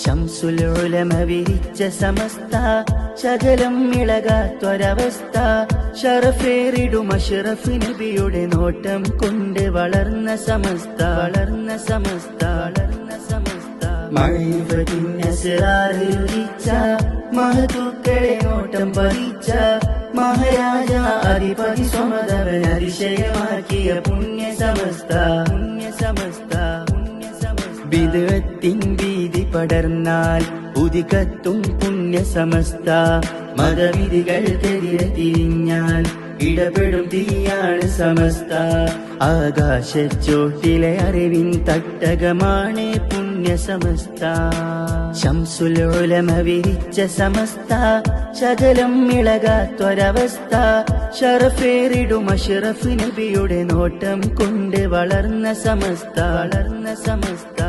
ശംസുൽ ഉലമ വിരിച്ച സമസ്ത, ശകലം ഇളകാത്തൊരവസ്ഥ. ഷറഫേറിടും അഷ്റഫ് നബിയുടെ നോട്ടം കൊണ്ട് വളർന്ന സമസ്ത, വളർന്ന സമസ്ത, വളർന്ന സമസ്ത. മഅരിഫത്തിൻ അസ്റാറ് രുചിച്ച, മഹതുക്കളെ നോട്ടം പതിച്ച, മഹാരാജ അധിപതി സ്വമതവൻ അതിശയമാക്കിയ പുണ്യ സമസ്ത, പുണ്യ സമസ്ത, പുണ്യ സമസ്ത. ബിദ്അത്തിൻ ഭീതി പടർന്നാൽ ഉദികത്തും പുണ്യ സമസ്ത. മതവിധികൾക്കെതിരെ തിരിഞ്ഞാൽ ഇടപെടും തീയാണ് സമസ്ത. ആകാശച്ചോട്ടിലെ അറിവിൻ തട്ടകമാണ് പുണ്യ സമസ്ത. ശംസുൽ ഉലമ വിരിച്ച സമസ്ത, ശകലം ഇളകാത്തൊരവസ്ഥ. ഷറഫേറിടും അഷ്റഫ് നബിയുടെ നോട്ടം കൊണ്ട് വളർന്ന സമസ്ത, വളർന്ന സമസ്ത.